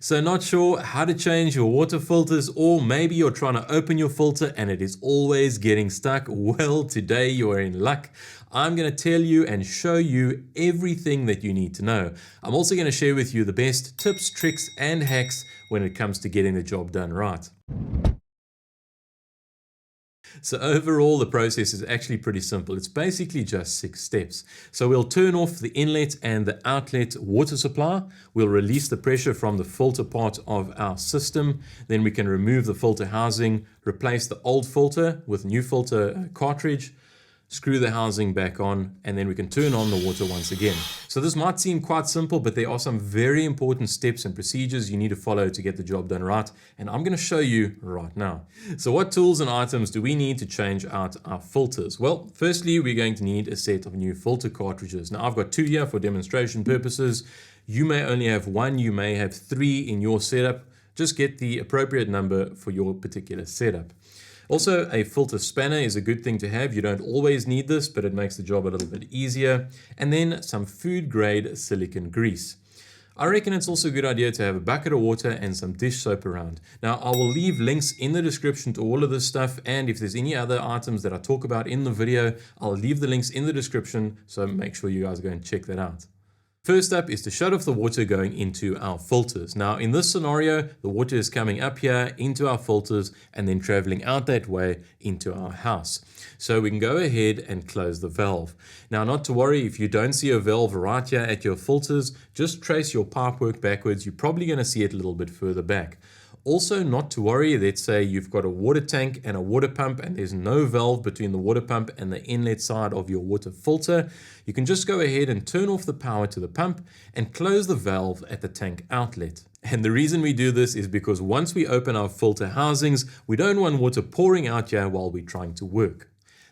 So not sure how to change your water filters, or maybe you're trying to open your filter and it is always getting stuck? Well, today you are in luck. I'm going to tell you and show you everything that you need to know. I'm also going to share with you the best tips, tricks, and hacks when it comes to getting the job done right. So overall, the process is actually pretty simple. It's basically just 6 steps. So we'll turn off the inlet and the outlet water supply. We'll release the pressure from the filter part of our system. Then we can remove the filter housing, replace the old filter with new filter cartridge, screw the housing back on, and then we can turn on the water once again. So this might seem quite simple, but there are some very important steps and procedures you need to follow to get the job done right, and I'm going to show you right now. So what tools and items do we need to change out our filters? Well, firstly, we're going to need a set of new filter cartridges. Now I've got 2 here for demonstration purposes. You may only have 1, you may have 3 in your setup. Just get the appropriate number for your particular setup. Also, a filter spanner is a good thing to have. You don't always need this, but it makes the job a little bit easier. And then some food grade silicone grease. I reckon it's also a good idea to have a bucket of water and some dish soap around. Now, I will leave links in the description to all of this stuff, and if there's any other items that I talk about in the video, I'll leave the links in the description, so make sure you guys go and check that out. First up is to shut off the water going into our filters. Now in this scenario, the water is coming up here into our filters and then traveling out that way into our house. So we can go ahead and close the valve. Now not to worry if you don't see a valve right here at your filters, just trace your pipework backwards. You're probably going to see it a little bit further back. Also, not to worry, let's say you've got a water tank and a water pump and there's no valve between the water pump and the inlet side of your water filter. You can just go ahead and turn off the power to the pump and close the valve at the tank outlet. And the reason we do this is because once we open our filter housings, we don't want water pouring out here while we're trying to work.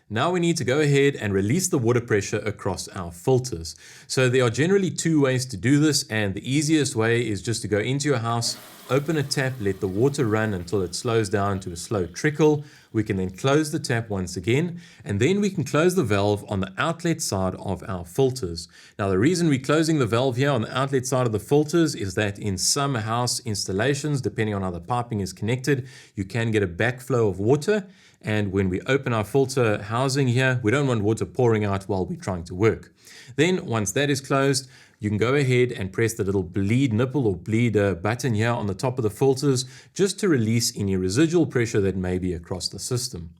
Now we need to go ahead and release the water pressure across our filters. So there are generally 2 ways to do this, and the easiest way is just to go into your house, open a tap, let the water run until it slows down to a slow trickle. We can then close the tap once again, and then we can close the valve on the outlet side of our filters. Now the reason we're closing the valve here on the outlet side of the filters is that in some house installations, depending on how the piping is connected, you can get a backflow of water. And when we open our filter housing here, we don't want water pouring out while we're trying to work. Then once that is closed, you can go ahead and press the little bleed nipple or bleed button here on the top of the filters just to release any residual pressure that may be across the system.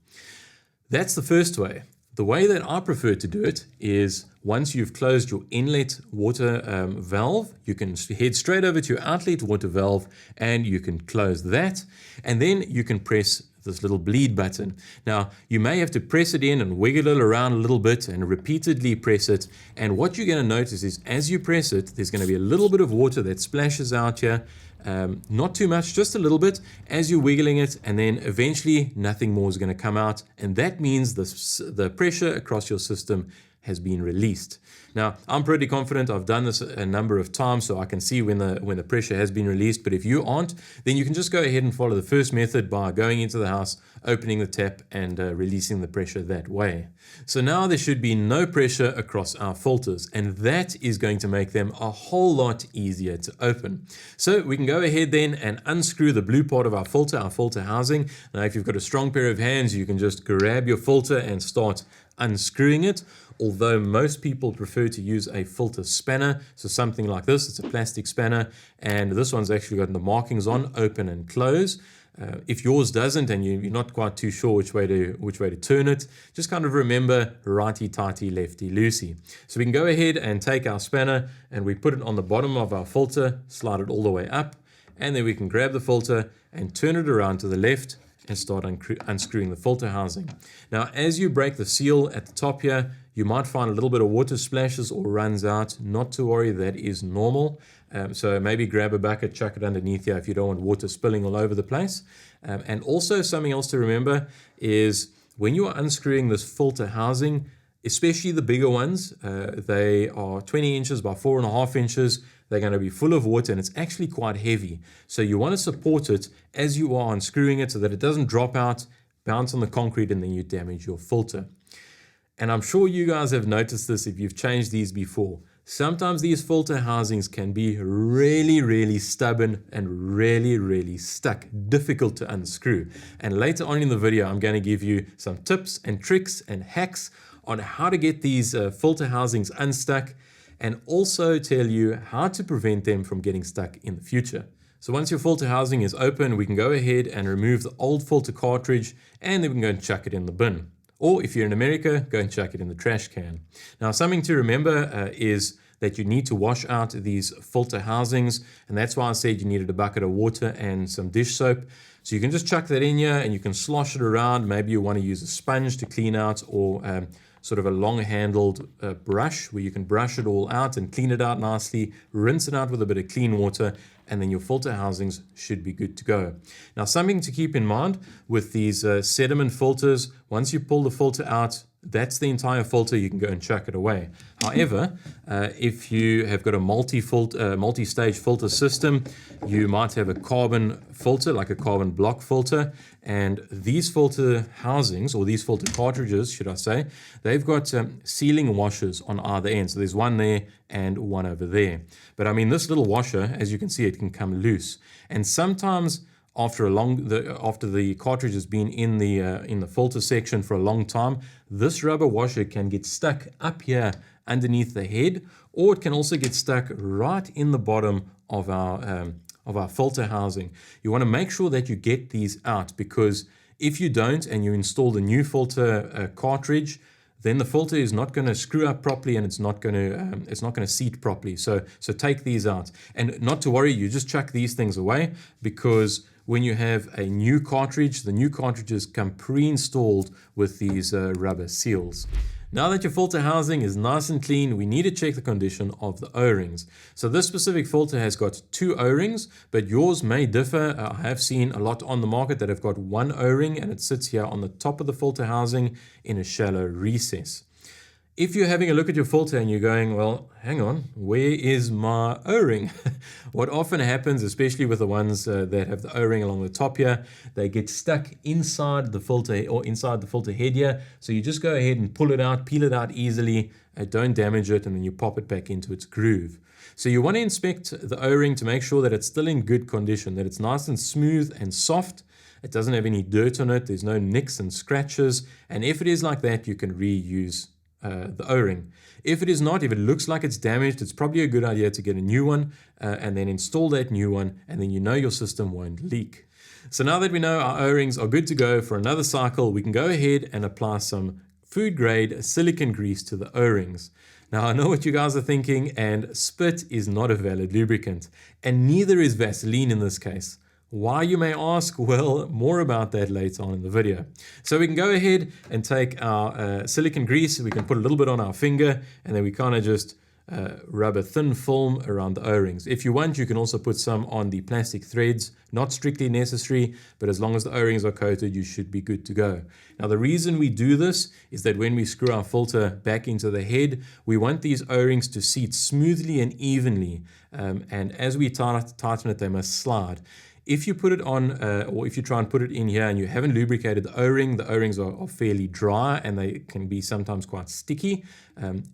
That's the first way. The way that I prefer to do it is once you've closed your inlet water valve, you can head straight over to your outlet water valve and you can close that, and then you can press this little bleed button. Now you may have to press it in and wiggle it around a little bit and repeatedly press it, and what you're going to notice is as you press it, there's going to be a little bit of water that splashes out here. Not too much, just a little bit as you're wiggling it, and then eventually nothing more is going to come out, and that means the pressure across your system has been released. Now, I'm pretty confident. I've done this a number of times, so I can see when the pressure has been released. But if you aren't, then you can just go ahead and follow the first method by going into the house, opening the tap, and releasing the pressure that way. So now there should be no pressure across our filters, and that is going to make them a whole lot easier to open. So we can go ahead then and unscrew the blue part of our filter housing. Now, if you've got a strong pair of hands, you can just grab your filter and start unscrewing it, although most people prefer to use a filter spanner. So something like this, it's a plastic spanner, and this one's actually got the markings on open and close. If yours doesn't and you're not quite too sure which way to turn it, just kind of remember righty tighty, lefty loosey. So we can go ahead and take our spanner and we put it on the bottom of our filter, slide it all the way up, and then we can grab the filter and turn it around to the left and start unscrewing the filter housing. Now, as you break the seal at the top here, you might find a little bit of water splashes or runs out. Not to worry, that is normal. So maybe grab a bucket, chuck it underneath here if you don't want water spilling all over the place. And also something else to remember is when you are unscrewing this filter housing, especially the bigger ones, they are 20 inches by 4.5 inches. They're going to be full of water and it's actually quite heavy. So you want to support it as you are unscrewing it so that it doesn't drop out, bounce on the concrete, and then you damage your filter. And I'm sure you guys have noticed this if you've changed these before. sometimes these filter housings can be really stubborn and really stuck, difficult to unscrew. And later on in the video, I'm going to give you some tips and tricks and hacks on how to get these filter housings unstuck, and also tell you how to prevent them from getting stuck in the future. So once your filter housing is open, we can go ahead and remove the old filter cartridge, and then we can go and chuck it in the bin. Or if you're in America, go and chuck it in the trash can. Now, something to remember is that you need to wash out these filter housings, and that's why I said you needed a bucket of water and some dish soap. So you can just chuck that in here and you can slosh it around. Maybe you want to use a sponge to clean out, or sort of a long-handled brush where you can brush it all out and clean it out nicely, rinse it out with a bit of clean water, and then your filter housings should be good to go. Now, something to keep in mind with these sediment filters, once you pull the filter out, that's the entire filter. You can go and chuck it away. However, if you have got a multi-stage filter system, you might have a carbon filter, like a carbon block filter, and these filter housings, or these filter cartridges, should I say, they've got sealing washers on either end. So there's one there and one over there. But I mean, this little washer, as you can see, it can come loose. And sometimes after the cartridge has been in the filter section for a long time, this rubber washer can get stuck up here underneath the head, or it can also get stuck right in the bottom of our filter housing. You want to make sure that you get these out, because if you don't and you install the new filter cartridge, then the filter is not going to screw up properly, and it's not going to seat properly. So take these out, and not to worry, you just chuck these things away, because when you have a new cartridge, the new cartridges come pre-installed with these rubber seals. Now that your filter housing is nice and clean, we need to check the condition of the O-rings. So this specific filter has got 2 O-rings, but yours may differ. I have seen a lot on the market that have got 1 O-ring, and it sits here on the top of the filter housing in a shallow recess. If you're having a look at your filter and you're going, well, hang on, where is my O-ring? What often happens, especially with the ones that have the O-ring along the top here, they get stuck inside the filter, or inside the filter head here. So you just go ahead and pull it out, peel it out easily, don't damage it, and then you pop it back into its groove. So you want to inspect the O-ring to make sure that it's still in good condition, that it's nice and smooth and soft. It doesn't have any dirt on it, there's no nicks and scratches, and if it is like that, you can reuse the O-ring. If it is not, if it looks like it's damaged, it's probably a good idea to get a new one and then install that new one, and then you know your system won't leak. So now that we know our O-rings are good to go for another cycle, we can go ahead and apply some food grade silicone grease to the O-rings. Now, I know what you guys are thinking, and spit is not a valid lubricant, and neither is Vaseline in this case. Why, you may ask? Well, more about that later on in the video. So we can go ahead and take our silicone grease, we can put a little bit on our finger, and then we kind of just rub a thin film around the O-rings. If you want, you can also put some on the plastic threads, not strictly necessary, but as long as the O-rings are coated, you should be good to go. Now, the reason we do this is that when we screw our filter back into the head, we want these O-rings to seat smoothly and evenly, and as we tighten it, they must slide. If you put it on, or if you try and put it in here and you haven't lubricated the O-rings are fairly dry, and they can be sometimes quite sticky.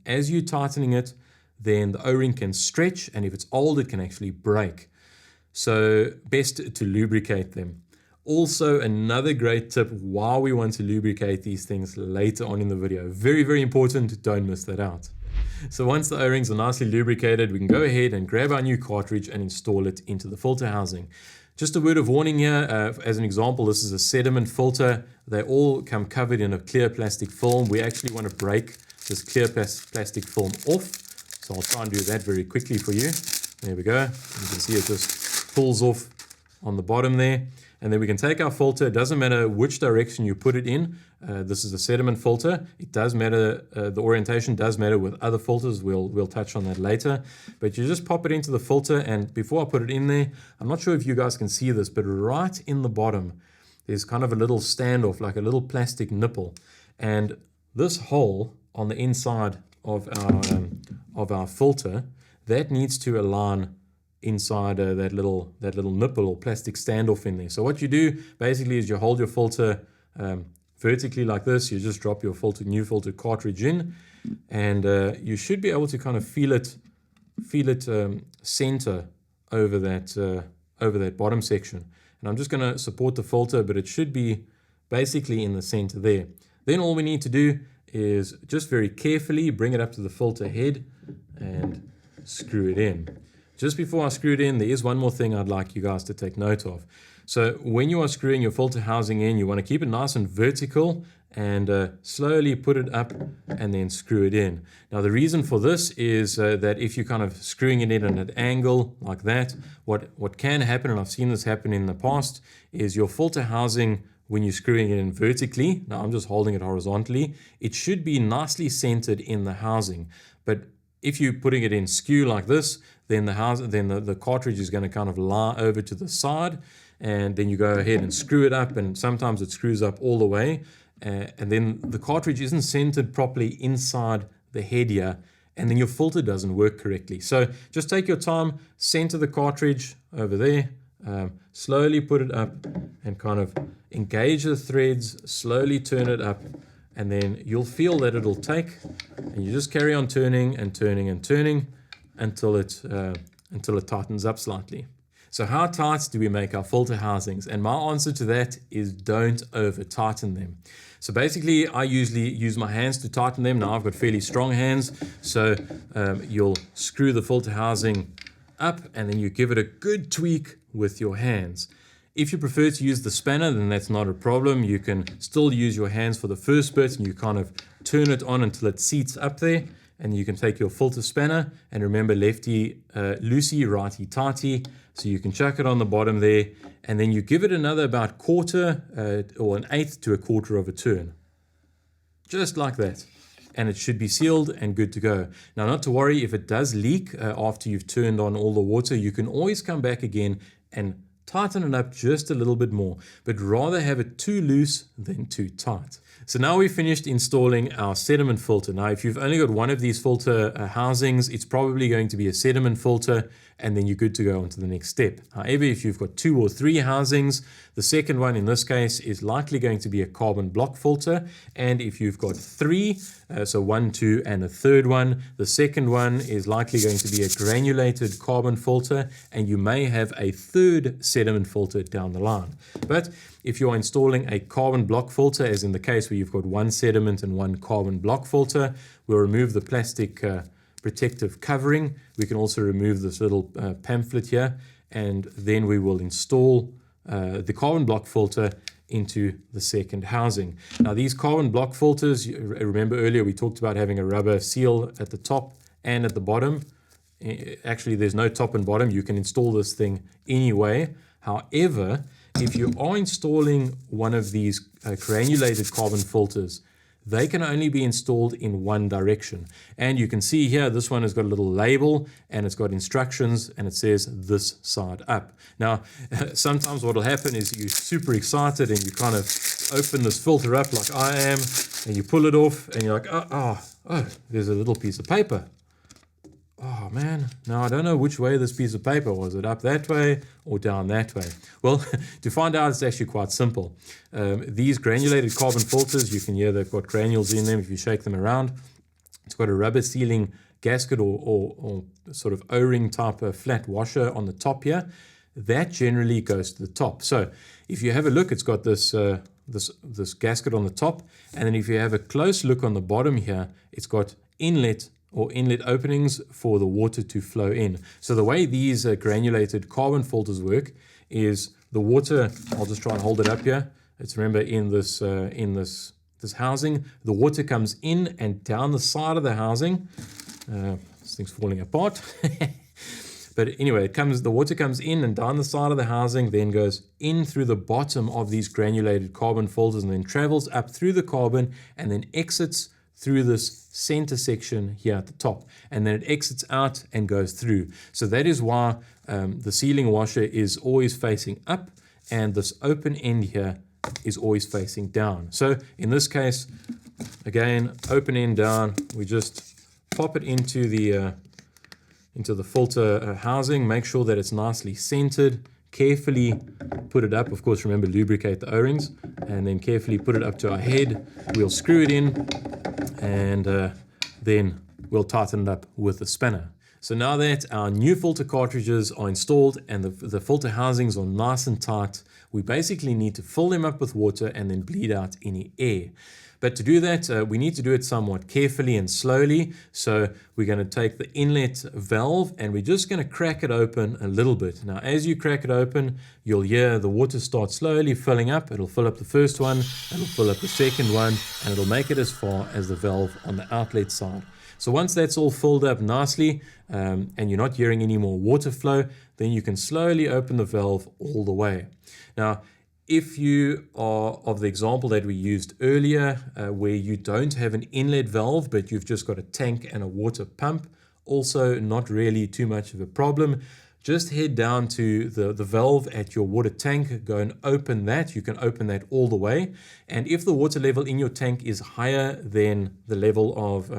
As you're tightening it, then the O-ring can stretch, and if it's old, it can actually break. So best to lubricate them. Also, another great tip while we want to lubricate these things later on in the video. Very, very important, don't miss that out. So once the O-rings are nicely lubricated, we can go ahead and grab our new cartridge and install it into the filter housing. Just a word of warning here, as an example, this is a sediment filter. They all come covered in a clear plastic film. We actually want to break this clear plastic film off. So I'll try and do that very quickly for you. There we go. You can see it just pulls off on the bottom there. And then we can take our filter. It doesn't matter which direction you put it in. This is a sediment filter. It does matter, the orientation does matter with other filters. We'll touch on that later. But you just pop it into the filter, and before I put it in there, I'm not sure if you guys can see this, but right in the bottom, there's kind of a little standoff, like a little plastic nipple. And this hole on the inside of our filter, that needs to align inside that little nipple or plastic standoff in there. So what you do basically is you hold your filter vertically like this. You just drop your new filter cartridge in, and you should be able to kind of feel it center over that bottom section. And I'm just going to support the filter, but it should be basically in the center there. Then all we need to do is just very carefully bring it up to the filter head and screw it in. Just before I screw it in, there is one more thing I'd like you guys to take note of. So when you are screwing your filter housing in, you want to keep it nice and vertical and slowly put it up and then screw it in. Now the reason for this is that if you're kind of screwing it in at an angle like that, what can happen, and I've seen this happen in the past, is your filter housing, when you're screwing it in vertically, now I'm just holding it horizontally, it should be nicely centered in the housing. But if you're putting it in skew like this, then the cartridge is going to kind of lie over to the side, and then you go ahead and screw it up, and sometimes it screws up all the way. And then the cartridge isn't centered properly inside the head here, and then your filter doesn't work correctly. So just take your time, center the cartridge over there, slowly put it up and kind of engage the threads, slowly turn it up, and then you'll feel that it'll take, and you just carry on turning and turning and turning until it tightens up slightly. So how tight do we make our filter housings? And my answer to that is don't over tighten them. So basically I usually use my hands to tighten them. Now I've got fairly strong hands, so you'll screw the filter housing up and then you give it a good tweak with your hands. If you prefer to use the spanner, then that's not a problem. You can still use your hands for the first bit, and you kind of turn it on until it seats up there, and you can take your filter spanner, and remember, lefty loosey, righty tighty, so you can chuck it on the bottom there, and then you give it another about quarter or an eighth to a quarter of a turn, just like that, and it should be sealed and good to go. Now, not to worry, if it does leak after you've turned on all the water, you can always come back again and tighten it up just a little bit more, but rather have it too loose than too tight. So now we've finished installing our sediment filter. Now, if you've only got one of these filter housings, it's probably going to be a sediment filter, and then you're good to go on to the next step. However, if you've got 2 or 3 housings, the second one in this case is likely going to be a carbon block filter. And if you've got 3, so 1, 2, and a third one, the second one is likely going to be a granulated carbon filter, and you may have a third sediment filter down the line. But if you're installing a carbon block filter, as in the case where you've got 1 sediment and 1 carbon block filter, we'll remove the plastic protective covering. We can also remove this little pamphlet here, and then we will install the carbon block filter into the second housing. Now, these carbon block filters, remember earlier we talked about having a rubber seal at the top and at the bottom. Actually, there's no top and bottom. You can install this thing anyway. However, if you are installing one of these granulated carbon filters, they can only be installed in one direction. And you can see here, this one has got a little label and it's got instructions and it says this side up. Now, sometimes what will happen is you're super excited and you kind of open this filter up like I am, and you pull it off and you're like, oh, there's a little piece of paper. Oh man, now I don't know which way this piece of paper was. It up that way or down that way? Well, to find out, it's actually quite simple. These granulated carbon filters, you can hear they've got granules in them if you shake them around. It's got a rubber sealing gasket or sort of O-ring type of flat washer on the top here. That generally goes to the top. So if you have a look, it's got this this gasket on the top, and then if you have a close look on the bottom here, it's got inlet openings for the water to flow in. So the way these granulated carbon filters work is the water, I'll just try and hold it up here. It's, remember, in this housing, the water comes in and down the side of the housing. This thing's falling apart. But anyway, the water comes in and down the side of the housing, then goes in through the bottom of these granulated carbon filters, and then travels up through the carbon and then exits through this center section here at the top, and then it exits out and goes through. So that is why the sealing washer is always facing up, and this open end here is always facing down. So in this case, again, open end down, we just pop it into the filter housing, make sure that it's nicely centered, carefully put it up. Of course, remember, lubricate the O-rings, and then carefully put it up to our head. We'll screw it in, and then we'll tighten it up with a spanner. So now that our new filter cartridges are installed and the filter housings are nice and tight, we basically need to fill them up with water and then bleed out any air. But to do that, we need to do it somewhat carefully and slowly. So we're going to take the inlet valve and we're just going to crack it open a little bit. Now, as you crack it open, you'll hear the water start slowly filling up. It'll fill up the first one, it'll fill up the second one, and it'll make it as far as the valve on the outlet side. So once that's all filled up nicely and you're not hearing any more water flow, then you can slowly open the valve all the way. Now, if you are of the example that we used earlier, where you don't have an inlet valve, but you've just got a tank and a water pump, also not really too much of a problem. Just head down to the valve at your water tank, go and open that. You can open that all the way. And if the water level in your tank is higher than the level of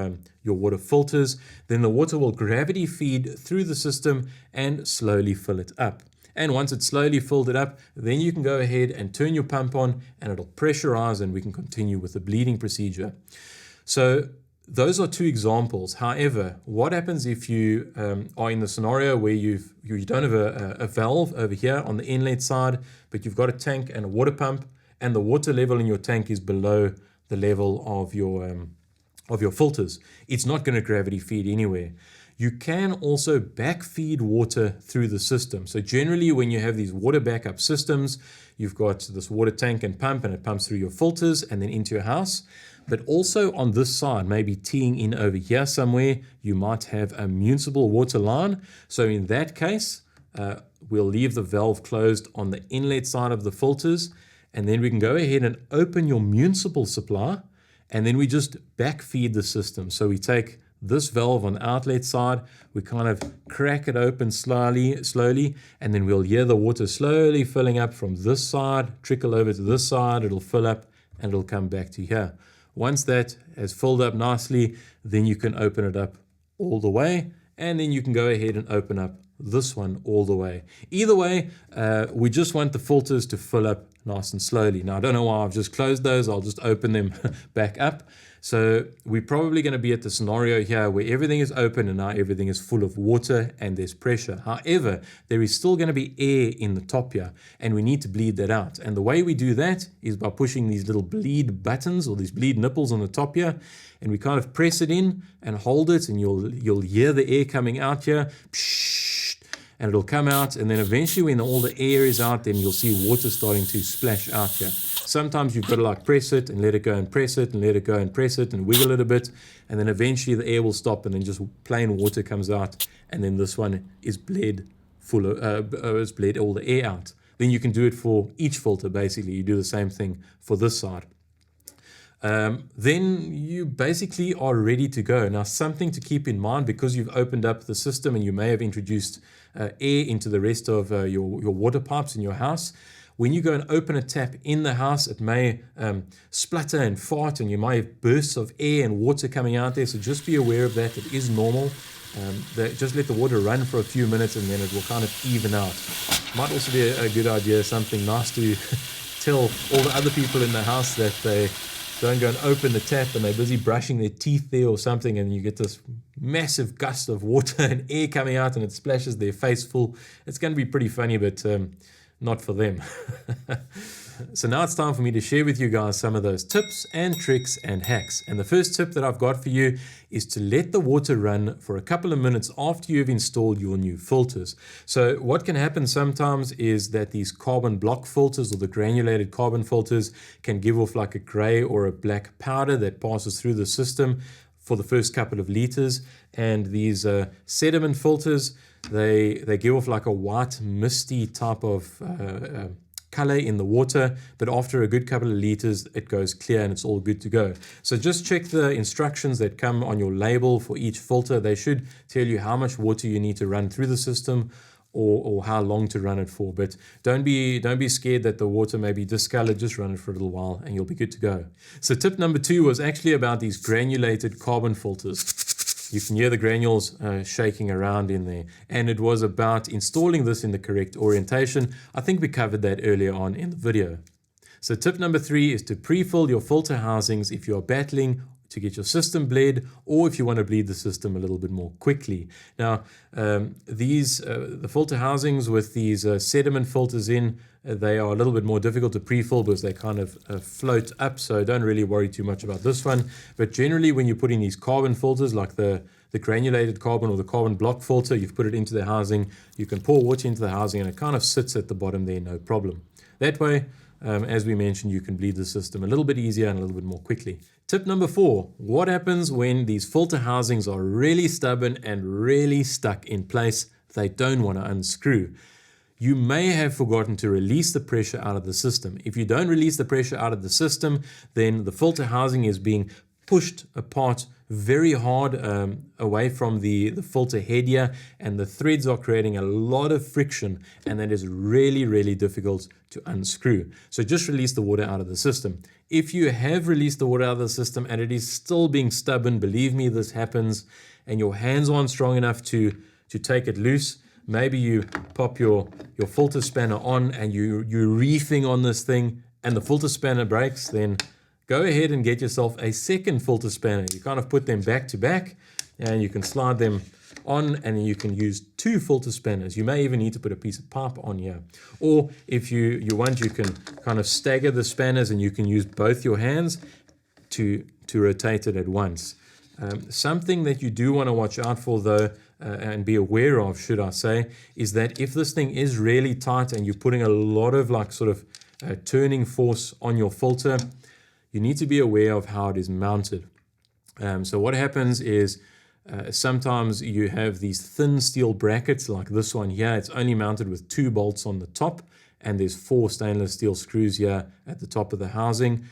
your water filters, then the water will gravity feed through the system and slowly fill it up. And once it's slowly filled it up, then you can go ahead and turn your pump on and it'll pressurize and we can continue with the bleeding procedure. So those are two examples. However, what happens if you are in the scenario where you don't have a valve over here on the inlet side, but you've got a tank and a water pump and the water level in your tank is below the level of your filters? It's not going to gravity feed anywhere. You can also backfeed water through the system. So generally when you have these water backup systems, you've got this water tank and pump and it pumps through your filters and then into your house. But also on this side, maybe teeing in over here somewhere, you might have a municipal water line. So in that case, we'll leave the valve closed on the inlet side of the filters, and then we can go ahead and open your municipal supply, and then we just backfeed the system. So we take this valve on the outlet side, we kind of crack it open slowly, and then we'll hear the water slowly filling up from this side, trickle over to this side, it'll fill up, and it'll come back to here. Once that has filled up nicely, then you can open it up all the way, and then you can go ahead and open up this one all the way. Either way, we just want the filters to fill up nice and slowly. Now, I don't know why I've just closed those. I'll just open them back up. So we're probably going to be at the scenario here where everything is open and now everything is full of water and there's pressure. However, there is still going to be air in the top here and we need to bleed that out. And the way we do that is by pushing these little bleed buttons or these bleed nipples on the top here, and we kind of press it in and hold it, and you'll hear the air coming out here. And it'll come out, and then eventually when all the air is out, then you'll see water starting to splash out here. Sometimes you've got to like press it and let it go and press it and let it go and press it and wiggle it a bit, and then eventually the air will stop and then just plain water comes out, and then this one is bled full of, it's bled all the air out. Then you can do it for each filter basically. You do the same thing for this side. Then you basically are ready to go. Now, something to keep in mind, because you've opened up the system and you may have introduced air into the rest of your water pipes in your house. When you go and open a tap in the house, it may splutter and fart, and you might have bursts of air and water coming out there. So just be aware of that. It is normal. Just let the water run for a few minutes and then it will kind of even out. Might also be a good idea, something nice to tell all the other people in the house, that they don't go and open the tap and they're busy brushing their teeth there or something, and you get this massive gust of water and air coming out and it splashes their face full. It's going to be pretty funny, but not for them. So now it's time for me to share with you guys some of those tips and tricks and hacks. And the first tip that I've got for you is to let the water run for a couple of minutes after you've installed your new filters. So what can happen sometimes is that these carbon block filters or the granulated carbon filters can give off like a gray or a black powder that passes through the system for the first couple of liters. And these sediment filters, they give off like a white misty type of color in the water, but after a good couple of liters it goes clear and it's all good to go. So just check the instructions that come on your label for each filter. They should tell you how much water you need to run through the system or how long to run it for. But don't be scared that the water may be discolored. Just run it for a little while and you'll be good to go. So tip number 2 was actually about these granulated carbon filters. You can hear the granules shaking around in there. And it was about installing this in the correct orientation. I think we covered that earlier on in the video. So tip number 3 is to pre-fill your filter housings if you are battling to get your system bled, or if you want to bleed the system a little bit more quickly. Now, the filter housings with these sediment filters in, they are a little bit more difficult to pre-fill because they kind of float up, so don't really worry too much about this one. But generally, when you put in these carbon filters, like the granulated carbon or the carbon block filter, you've put it into the housing, you can pour water into the housing and it kind of sits at the bottom there, no problem. That way, as we mentioned, you can bleed the system a little bit easier and a little bit more quickly. Tip number 4, what happens when these filter housings are really stubborn and really stuck in place? They don't want to unscrew. You may have forgotten to release the pressure out of the system. If you don't release the pressure out of the system, then the filter housing is being pushed apart very hard away from the filter head here, and the threads are creating a lot of friction, and that is really, really difficult to unscrew. So just release the water out of the system. If you have released the water out of the system and it is still being stubborn, believe me, this happens, and your hands aren't strong enough to take it loose, maybe you pop your filter spanner on and you're reefing on this thing and the filter spanner breaks, then go ahead and get yourself a second filter spanner. You kind of put them back to back and you can slide them on, and you can use 2 filter spanners. You may even need to put a piece of pipe on here. Or if you want, you can kind of stagger the spanners and you can use both your hands to rotate it at once. Something that you do want to watch out for though, and be aware of, should I say, is that if this thing is really tight and you're putting a lot of like sort of turning force on your filter, you need to be aware of how it is mounted. So what happens is sometimes you have these thin steel brackets like this one here. It's only mounted with 2 bolts on the top, and there's 4 stainless steel screws here at the top of the housing.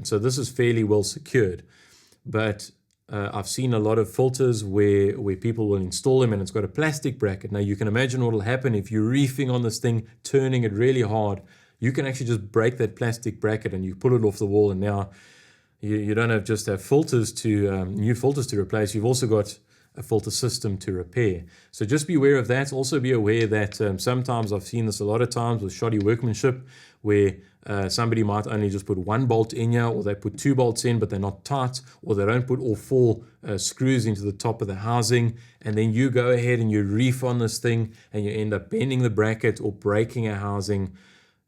So this is fairly well secured. But I've seen a lot of filters where people will install them and it's got a plastic bracket. Now you can imagine what will happen if you're reefing on this thing, turning it really hard. You can actually just break that plastic bracket and you pull it off the wall, and now you don't just have filters to new filters to replace. You've also got a filter system to repair. So just be aware of that. Also be aware that sometimes, I've seen this a lot of times with shoddy workmanship, where somebody might only just put 1 bolt in here, or they put 2 bolts in but they're not tight, or they don't put all 4 screws into the top of the housing, and then you go ahead and you reef on this thing and you end up bending the bracket or breaking a housing.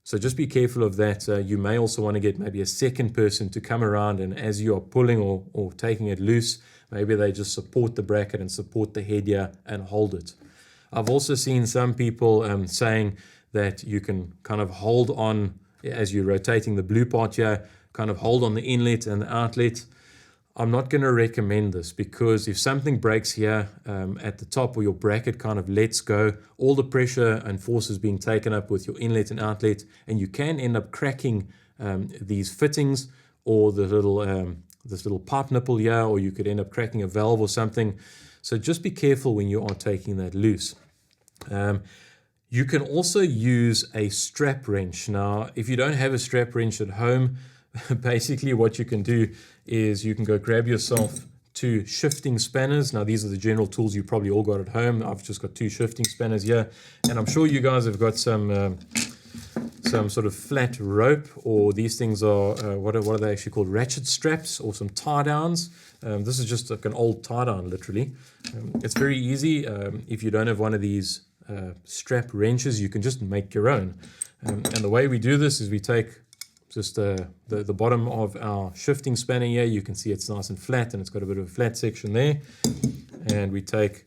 So just be careful of that. You may also want to get maybe a second person to come around, and as you are pulling or taking it loose, maybe they just support the bracket and support the head here and hold it. I've also seen some people saying that you can kind of hold on, as you're rotating the blue part here, kind of hold on the inlet and the outlet. I'm not going to recommend this, because if something breaks here at the top, or your bracket kind of lets go, all the pressure and force is being taken up with your inlet and outlet, and you can end up cracking these fittings, or the little this little pipe nipple here, or you could end up cracking a valve or something. So just be careful when you are taking that loose. You can also use a strap wrench. Now, if you don't have a strap wrench at home, basically what you can do is you can go grab yourself 2 shifting spanners. Now, these are the general tools you probably all got at home. I've just got 2 shifting spanners here, and I'm sure you guys have got some sort of flat rope, or these things are what are they actually called, ratchet straps, or some tie downs. This is just like an old tie down, literally. It's very easy. If you don't have one of these strap wrenches, you can just make your own. And the way we do this is we take just the bottom of our shifting spanner here. You can see it's nice and flat, and it's got a bit of a flat section there. And we take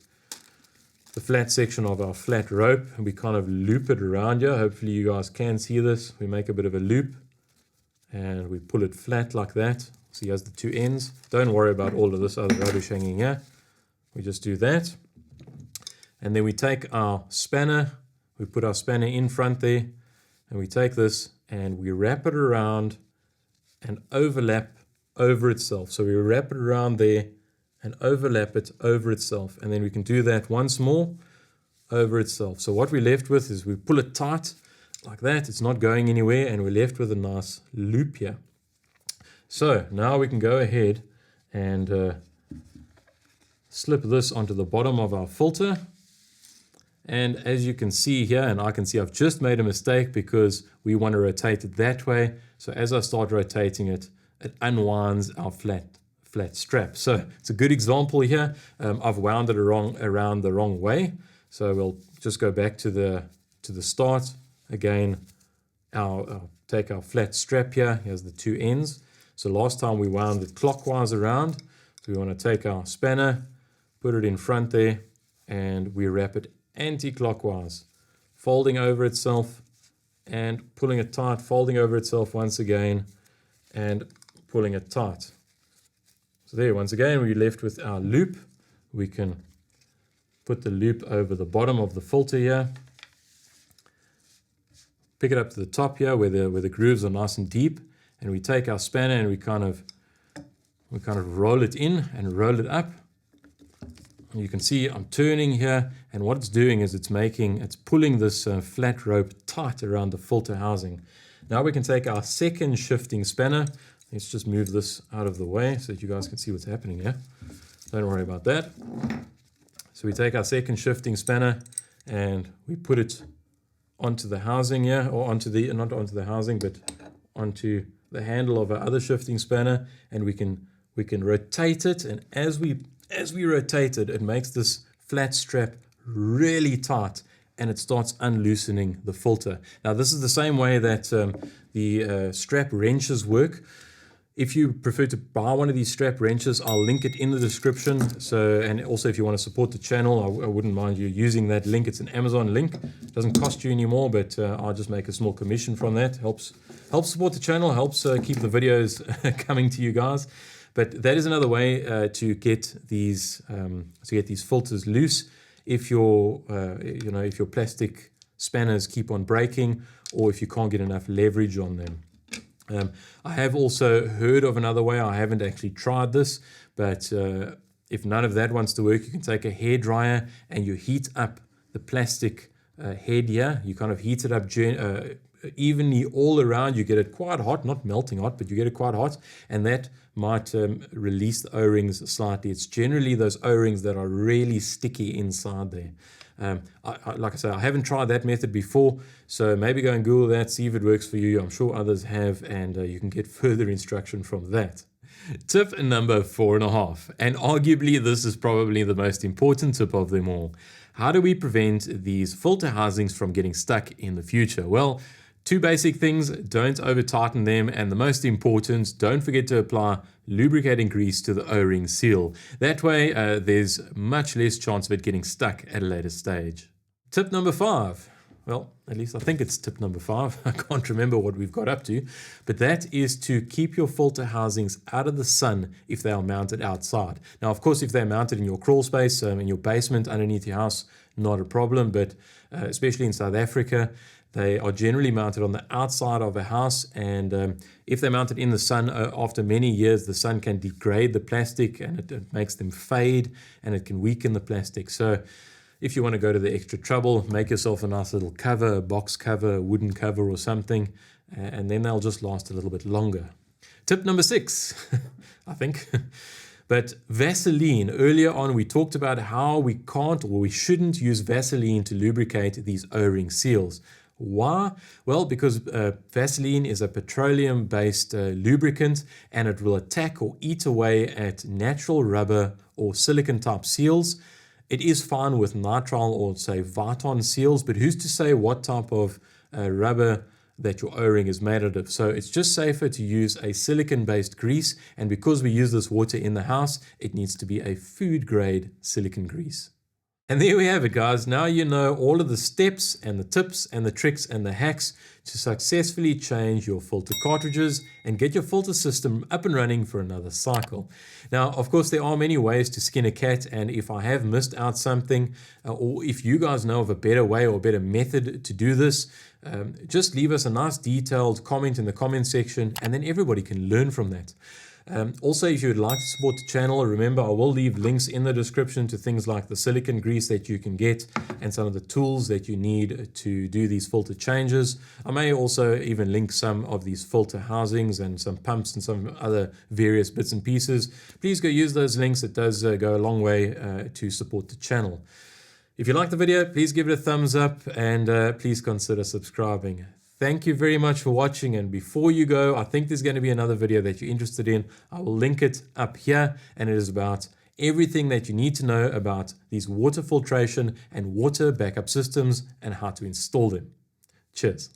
the flat section of our flat rope and we kind of loop it around here. Hopefully you guys can see this. We make a bit of a loop and we pull it flat like that. So here's the 2 ends. Don't worry about all of this other rubbish hanging here. We just do that. And then we take our spanner, we put our spanner in front there, and we take this and we wrap it around and overlap over itself. So we wrap it around there and overlap it over itself. And then we can do that once more over itself. So what we're left with is we pull it tight like that. It's not going anywhere, and we're left with a nice loop here. So now we can go ahead and slip this onto the bottom of our filter. And as you can see here, and I can see I've just made a mistake because we want to rotate it that way. So as I start rotating it, it unwinds our flat flat strap. So it's a good example here. I've wound it around the wrong way. So we'll just go back to the start. Again, I'll take our flat strap here. Here's the two ends. So last time we wound it clockwise around. So we want to take our spanner, put it in front there, and we wrap it anti-clockwise, folding over itself and pulling it tight, folding over itself once again and pulling it tight. So there, once again, we're left with our loop. We can put the loop over the bottom of the filter here, pick it up to the top here where the grooves are nice and deep, and we take our spanner and we kind of roll it in and roll it up. And you can see I'm turning here, and what it's doing is it's pulling this flat rope tight around the filter housing. Now we can take our second shifting spanner. Let's just move this out of the way so that you guys can see what's happening here. Don't worry about that. So we take our second shifting spanner and we put it onto the housing here, or not onto the housing, but onto the handle of our other shifting spanner, and we can rotate it. And as we rotate it, it makes this flat strap really tight, and it starts unloosening the filter. Now this is the same way that the strap wrenches work. If you prefer to buy one of these strap wrenches, I'll link it in the description. So, and also if you want to support the channel, I wouldn't mind you using that link. It's an Amazon link. It doesn't cost you anymore, but I'll just make a small commission from that. Helps support the channel, helps keep the videos coming to you guys. But that is another way to get these filters loose. If your if your plastic spanners keep on breaking, or if you can't get enough leverage on them. I have also heard of another way. I haven't actually tried this, but if none of that wants to work, you can take a hairdryer and you heat up the plastic head here. You kind of heat it up evenly all around. You get it quite hot, not melting hot, but you get it quite hot, and that might release the O-rings slightly. It's generally those O-rings that are really sticky inside there. Like I say, I haven't tried that method before, so maybe go and Google that, see if it works for you. I'm sure others have, and you can get further instruction from that. Tip number 4.5, and arguably this is probably the most important tip of them all. How do we prevent these filter housings from getting stuck in the future? Well, two basic things: don't over tighten them, and the most important, don't forget to apply lubricating grease to the O-ring seal. That way there's much less chance of it getting stuck at a later stage. Tip number 5. Well, at least I think it's tip number 5. I can't remember what we've got up to, but that is to keep your filter housings out of the sun if they are mounted outside. Now, of course, if they're mounted in your crawl space, in your basement underneath your house, not a problem, but especially in South Africa, they are generally mounted on the outside of a house, and if they're mounted in the sun, after many years, the sun can degrade the plastic, and it makes them fade, and it can weaken the plastic. So if you want to go to the extra trouble, make yourself a nice little cover, a box cover, a wooden cover or something, and then they'll just last a little bit longer. Tip number 6, I think. But Vaseline, earlier on we talked about how we can't or we shouldn't use Vaseline to lubricate these O-ring seals. Why? Well, because Vaseline is a petroleum-based lubricant, and it will attack or eat away at natural rubber or silicone type seals. It is fine with nitrile or say Viton seals, but who's to say what type of rubber that your O-ring is made out of? So it's just safer to use a silicone-based grease, and because we use this water in the house, it needs to be a food-grade silicone grease. And there we have it, guys. Now you know all of the steps and the tips and the tricks and the hacks to successfully change your filter cartridges and get your filter system up and running for another cycle. Now, of course, there are many ways to skin a cat, and if I have missed out something, or if you guys know of a better way or a better method to do this, just leave us a nice detailed comment in the comment section, and then everybody can learn from that. Also, if you would like to support the channel, remember I will leave links in the description to things like the silicone grease that you can get and some of the tools that you need to do these filter changes. I may also even link some of these filter housings and some pumps and some other various bits and pieces. Please go use those links. It does go a long way to support the channel. If you like the video, please give it a thumbs up, and please consider subscribing. Thank you very much for watching, and before you go, I think there's going to be another video that you're interested in. I will link it up here, and it is about everything that you need to know about these water filtration and water backup systems and how to install them. Cheers.